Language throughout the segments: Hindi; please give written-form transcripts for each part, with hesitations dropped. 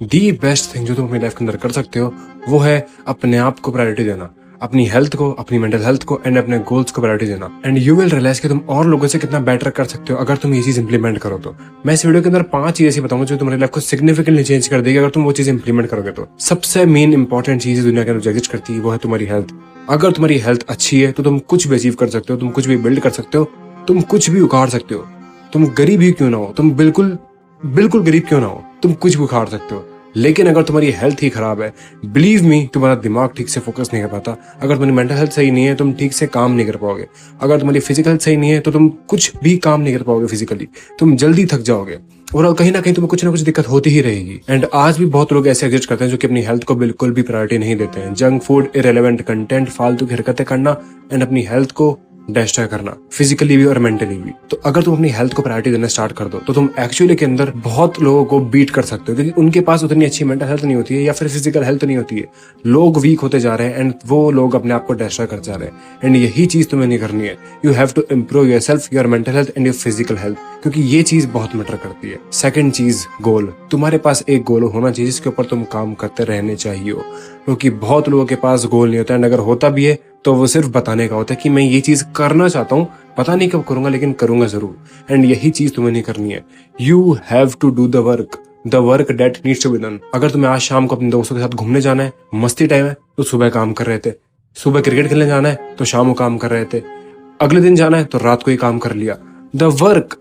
दी बेस्ट थिंग जो तुम अपनी लाइफ के अंदर कर सकते हो वो है अपने आप को प्रायोरिटी देना, अपनी हेल्थ को, अपनी मेंटल हेल्थ को एंड अपने गोल्स को प्रायोरिटी देना। एंड यू विल रियलाइज कि तुम और लोगों से कितना बेटर कर सकते हो अगर तुम ये चीज इंप्लीमेंट करो तो। मैं इस वीडियो के अंदर 5 चीजें ऐसी बताऊंगा जो तुम्हारी लाइफ को सिग्निफिकेंटली चेंज कर देगी अगर तुम वो चीज इंप्लीमेंट करोगे तो। सबसे मेन इंपॉर्टेंट चीज दुनिया के अंदर एग्जिस्ट करती है वो है तुम्हारी हेल्थ। अगर तुम्हारी हेल्थ अच्छी है तो तुम कुछ भी अचीव कर सकते हो, तुम कुछ भी बिल्ड कर सकते हो, तुम कुछ भी उखाड़ सकते हो। तुम गरीब ही क्यों ना हो, तुम बिल्कुल गरीब क्यों ना हो, तुम कुछ भी उखाड़ सकते हो। लेकिन अगर तुम्हारी हेल्थ ही खराब है, बिलीव मी, तुम्हारा दिमाग ठीक से फोकस नहीं कर पाता। अगर तुम्हारी मेंटल हेल्थ सही नहीं है, तुम ठीक से काम नहीं कर पाओगे। अगर तुम्हारी फिजिकल हेल्थ सही नहीं है तो तुम कुछ भी काम नहीं कर पाओगे फिजिकली, तुम जल्दी थक जाओगे और कहीं ना कहीं तुम्हें कुछ ना कुछ दिक्कत होती ही रहेगी। एंड आज भी बहुत लोग ऐसे एग्जिस्ट करते हैं जो कि अपनी हेल्थ को बिल्कुल भी प्रायोरिटी नहीं देते हैं। जंक फूड, इरेलेवेंट कंटेंट, फालतू की हरकतें करना एंड अपनी हेल्थ को डिस्ट्रॉय करना, फिजिकली भी और मेंटली भी। तो अगर तुम अपनी हेल्थ को प्रायोरिटी देना स्टार्ट कर दो तो तुम एक्चुअली के अंदर बहुत लोगों को बीट कर सकते हो, क्योंकि उनके पास उतनी अच्छी मेंटल हेल्थ नहीं होती है या फिर फिजिकल हेल्थ नहीं होती है। लोग वीक होते जा रहे हैं एंड वो लोग अपने आप को डिस्ट्रॉय कर जा रहे हैं। एंड यही चीज तुम्हें नहीं करनी है। You have to improve your self, your mental health and your physical health, क्योंकि ये चीज बहुत मैटर करती है। सेकंड चीज, गोल। तुम्हारे पास एक गोल होना चाहिए जिसके ऊपर तुम काम करते रहने चाहिए, क्योंकि बहुत लोगों के पास गोल नहीं होता है। अगर होता भी है तो वो सिर्फ बताने का होता है कि मैं ये चीज करना चाहता हूँ, पता नहीं कब करूंगा लेकिन करूंगा जरूर। एंड यही चीज तुम्हें नहीं करनी है। You have to do the work that needs to be done. अगर तुम्हें आज शाम को अपने दोस्तों के साथ घूमने जाना है, मस्ती टाइम है, तो सुबह काम कर रहे थे। सुबह क्रिकेट खेलने जाना है तो शाम को काम कर रहे थे। अगले दिन जाना है तो रात को ही काम कर लिया। द वर्क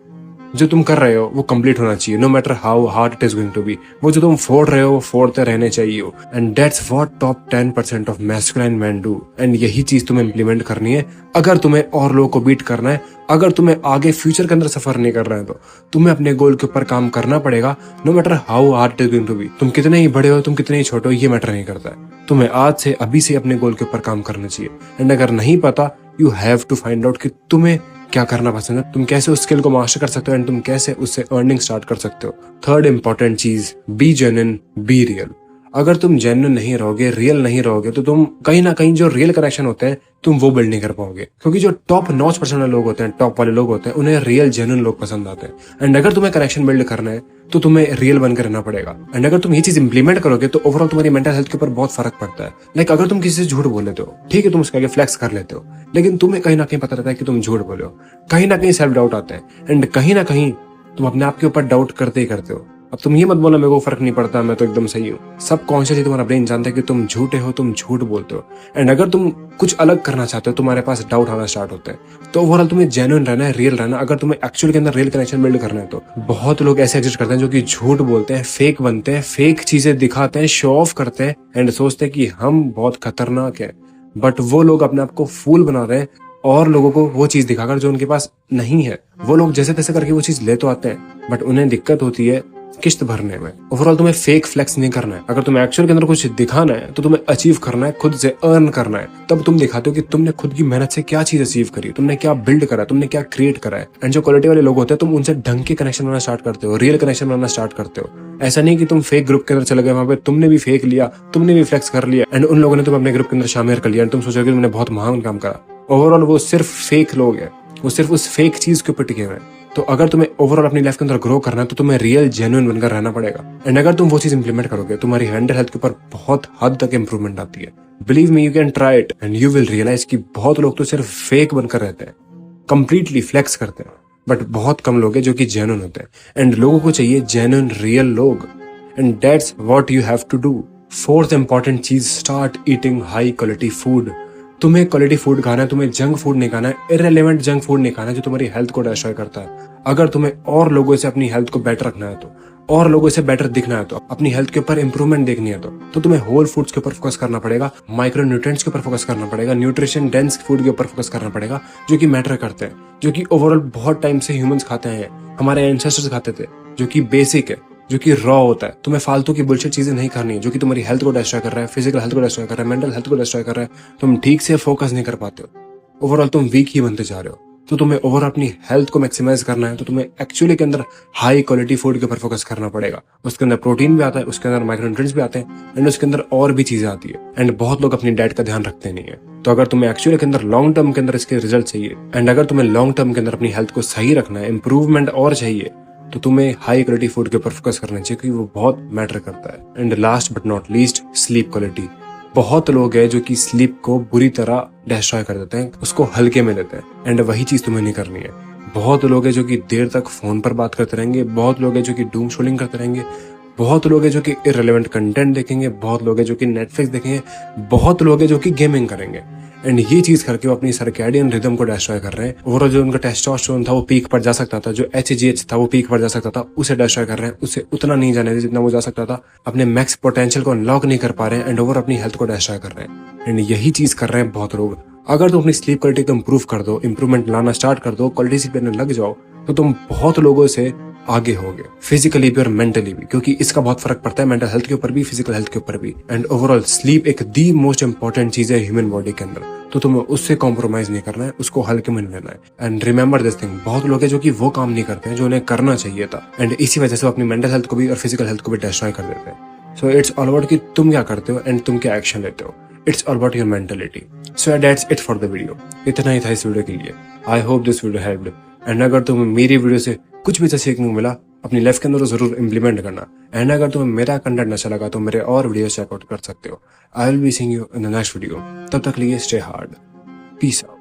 जो तुम कर रहे हो वो कंप्लीट होना चाहिए, no matter how hard it is going to be. वो जो तुम फोड़ रहे हो वो फोड़ते रहने चाहिए। And that's what top 10% of masculine man do. And यही चीज तुम्हें इंप्लीमेंट करनी है अगर तुम्हें और लोगों को बीट करना है। अगर तुम्हें आगे फ्यूचर के अंदर सफर नहीं कर रहे हैं तो तुम्हें अपने गोल के ऊपर काम करना पड़ेगा, no matter how hard it is going to be. तुम कितने ही बड़े हो, तुम कितने ही छोटे हो, ये मैटर नहीं करता है। तुम्हें आज से, अभी से अपने गोल के ऊपर काम करना चाहिए। एंड अगर नहीं पता, you have to find out कि तुम्हें क्या करना पसंद है, तुम कैसे उस स्किल को मास्टर कर सकते हो एंड तुम कैसे उससे अर्निंग स्टार्ट कर सकते हो। थर्ड इंपॉर्टेंट चीज, बी जेन्युइन, बी रियल। अगर तुम जेन्युइन नहीं रहोगे, रियल नहीं रहोगे, तो तुम कहीं ना कहीं जो रियल कनेक्शन होते हैं तुम वो बिल्ड नहीं कर पाओगे। क्योंकि जो टॉप नॉच परसेंट वाले लोग होते हैं, टॉप वाले लोग होते हैं, उन्हें रियल जेन्युइन लोग पसंद आते हैं। एंड अगर तुम्हें कनेक्शन बिल्ड करना है तो तुम्हें रियल बनकर रहना पड़ेगा। एंड अगर तुम ये चीज इंप्लीमेंट करोगे तो ओवरऑल तुम्हारी मेंटल हेल्थ के ऊपर बहुत फर्क पड़ता है। लाइक अगर तुम किसी से झूठ बोल लेते हो, ठीक है, तुम उसके आगे फ्लेक्स कर लेते हो, लेकिन तुम्हें कहीं ना कहीं पता रहता है कि तुम झूठ बोले हो। कहीं ना कहीं सेल्फ डाउट आता है एंड कहीं ना कहीं तुम अपने आप के ऊपर डाउट करते ही करते हो। अब तुम ये मत बोलो मेरे को फर्क नहीं पड़ता, मैं तो एकदम सही हूँ। सब कॉन्शियसली तुम्हारा ब्रेन जानता है कि तुम झूठे हो, तुम झूठ बोलते हो। एंड अगर तुम कुछ अलग करना चाहते हो, तुम्हारे पास डाउट आना स्टार्ट होता है। तो ओवरऑल तुम्हें जेन्युइन रहना है, रियल रहना। अगर तुम्हें एक्चुअल के अंदर रियल कनेक्शन बिल्ड करना है तो बहुत लोग ऐसे एग्जिस्ट करते हैं जो कि झूठ बोलते हैं, फेक बनते हैं, फेक चीजें दिखाते हैं, शो ऑफ करते हैं एंड सोचते हैं कि हम बहुत खतरनाक है। बट वो लोग अपने आप को फूल बना रहे हैं और लोगों को वो चीज दिखाकर जो उनके पास नहीं है। वो लोग जैसे तैसे करके वो चीज ले तो आते हैं बट उन्हें दिक्कत होती है किस्त भरने में। ओवरऑल तुम्हें फेक फ्लेक्स नहीं करना है। अगर तुम्हें एक्चुअल के अंदर कुछ दिखाना है तो तुम्हें अचीव करना है, खुद से अर्न करना है। तब तुम दिखाते हो कि तुमने खुद की मेहनत से क्या चीज अचीव करी, तुमने क्या बिल्ड करा, तुमने क्या क्रिएट करा है। एंड जो क्वालिटी वाले लोग होते हैं तुम उनसे ढंग के कनेक्शन बनाना स्टार्ट करते हो, रियल कनेक्शन बनाना स्टार्ट करते हो। ऐसा नहीं कि तुम फेक ग्रुप के अंदर चले गए, वहां पे तुमने भी फेक लिया, तुमने भी फ्लेक्स कर लिया एंड उन लोगों ने तुम अपने ग्रुप के अंदर शामिल कर लिया एंड तुम सोचोगे तुमने बहुत महान काम करा। ओवरऑल वो सिर्फ फेक लोग हैं, वो सिर्फ उस फेक चीज के ऊपर टिके हुए हैं। तो अगर तुम्हें ओवरऑल अपनी लाइफ के अंदर ग्रो करना है तो तुम्हें रियल जेन्युइन बनकर रहना पड़ेगा। एंड अगर तुम वो चीज इंप्लीमेंट करोगे तुम्हारी मेंटल हेल्थ के ऊपर बहुत हद तक इंप्रूवमेंट आती है। Believe me, you can try it and you will realize कि बहुत लोग तो सिर्फ फेक बनकर रहते हैं, कंप्लीटली फ्लेक्स करते हैं, बट बहुत कम लोग हैं जो कि जेन्युइन होते हैं। एंड लोगों को चाहिए जेन्युइन रियल लोग and that's what you have to do. Fourth important चीज, start eating high quality food. तुम्हें क्वालिटी फूड खाना है, तुम्हें जंक फूड नहीं खाना है, इररिलेवेंट जंक फूड नहीं खाना है जो तुम्हारी हेल्थ को डिस्ट्रॉय करता है। अगर तुम्हें और लोगों से अपनी हेल्थ को बेटर रखना है तो, और लोगों से बेटर दिखना है तो, अपनी हेल्थ के ऊपर इंप्रूवमेंट देखनी है तो तुम्हें होल फूड्स के ऊपर फोकस करना पड़ेगा, माइक्रो न्यूट्रिएंट्स के ऊपर फोकस करना पड़ेगा, न्यूट्रिशन डेंस फूड के ऊपर फोकस करना पड़ेगा जो कि मैटर करते हैं, जो कि ओवरऑल बहुत टाइम से ह्यूमंस खाते हैं, हमारे एंसेस्टर्स खाते थे, जो कि बेसिक है, जो कि रॉ होता है। तुम्हें फालतू की बुलशिट चीजें नहीं करनी है जो कि तुम्हारी हेल्थ को डिस्ट्रॉय कर रहा है, फिजिकल हेल्थ को डिस्ट्रॉय कर रहा है, मेंटल हेल्थ को डिस्ट्रॉय कर रहा है। तुम ठीक से फोकस नहीं कर पाते हो, ओवरऑल तुम वीक ही बनते जा रहे हो। तो तुम्हें ओवरऑल अपनी हेल्थ को मैक्सिमाइज करना है तो तुम्हें एक्चुअली के अंदर हाई क्वालिटी फूड के ऊपर फोकस करना पड़ेगा। उसके अंदर प्रोटीन भी आता है, उसके अंदर माइक्रोन्यूट्रिएंट्स भी आते हैं एंड उसके अंदर और भी चीजें आती है। एंड बहुत लोग अपनी डाइट का ध्यान रखते नहीं है। तो अगर तुम्हें एक्चुअली के अंदर लॉन्ग टर्म के अंदर इसके रिजल्ट चाहिए एंड अगर तुम्हें लॉन्ग टर्म के अंदर अपनी हेल्थ को सही रखना है, इंप्रूवमेंट और चाहिए, तो तुम्हें हाई क्वालिटी फूड के ऊपर फोकस करना चाहिए क्योंकि वो बहुत मैटर करता है। And last but not least, sleep quality. बहुत लोग हैं जो कि स्लीप को बुरी तरह डिस्ट्रॉय कर देते हैं, उसको हल्के में लेते हैं, एंड वही चीज तुम्हें नहीं करनी है। बहुत लोग हैं जो कि देर तक फोन पर बात करते रहेंगे, बहुत लोग हैं जो कि डूम स्क्रॉलिंग करते रहेंगे, बहुत लोग हैं जो कि इररिलेवेंट कंटेंट देखेंगे, बहुत लोग हैं जो कि नेटफ्लिक्स देखेंगे, बहुत लोग हैं जो कि गेमिंग करेंगे। एंड ये चीज करके वो अपनी सर्कैडियन रिदम को डिस्ट्रॉय कर रहे हैं। और जो उनका टेस्टोस्टेरोन था वो पीक पर जा सकता था, जो HGH था वो पीक पर जा सकता था, उसे डिस्ट्रॉय कर रहे हैं। उसे उतना नहीं जाने दे जितना वो जा सकता था। अपने मैक्स पोटेंशियल को अनलॉक नहीं कर पा रहे हैं एंड ओवर अपनी हेल्थ को डिस्ट्रॉय कर रहे हैं। एंड यही चीज कर रहे हैं बहुत लोग। अगर तुम अपनी स्लीप क्वालिटी को इम्प्रूव कर दो, इंप्रूवमेंट लाना स्टार्ट कर दो, क्वालिटी स्लीप लेने लग जाओ, तो तुम बहुत लोगों से आगे होगे, फिजिकली भी और मेंटली भी, क्योंकि इसका बहुत फर्क पड़ता है मेंटल हेल्थ के ऊपर भी, फिजिकल हेल्थ के ऊपर भी। एंड ओवरऑल स्लीप एक दी मोस्ट इंपॉर्टेंट चीज है ह्यूमन बॉडी के अंदर, तो तुम्हें उससे कॉम्प्रोमाइज नहीं करना है, उसको हल्के में नहीं लेना है। एंड रिमेंबर दिस थिंग, बहुत लोग हैं जो कि वो काम नहीं करते हैं जो उन्हें करना चाहिए था, एंड इसी वजह से वो अपनी मेंटल हेल्थ को भी और फिजिकल हेल्थ को भी डिस्ट्रॉय कर देते हैं। सो इट्स ऑल अबाउट कि तुम क्या करते हो एंड तुम क्या एक्शन लेते हो। It's all about your mentality. So that's it for the video. इतना ही था इस वीडियो के लिए। I hope this video helped. And अगर तुम्हें मेरी वीडियो से कुछ भी सीखने को मिला, अपनी लाइफ के अंदर तो जरूर इम्प्लीमेंट करना। एंड अगर तुम्हें मेरा कंटेंट अच्छा लगा तो मेरे और वीडियो चेकआउट कर सकते हो। I will be seeing you in the next video. तब तक लिए स्टे हार्ड। Peace out.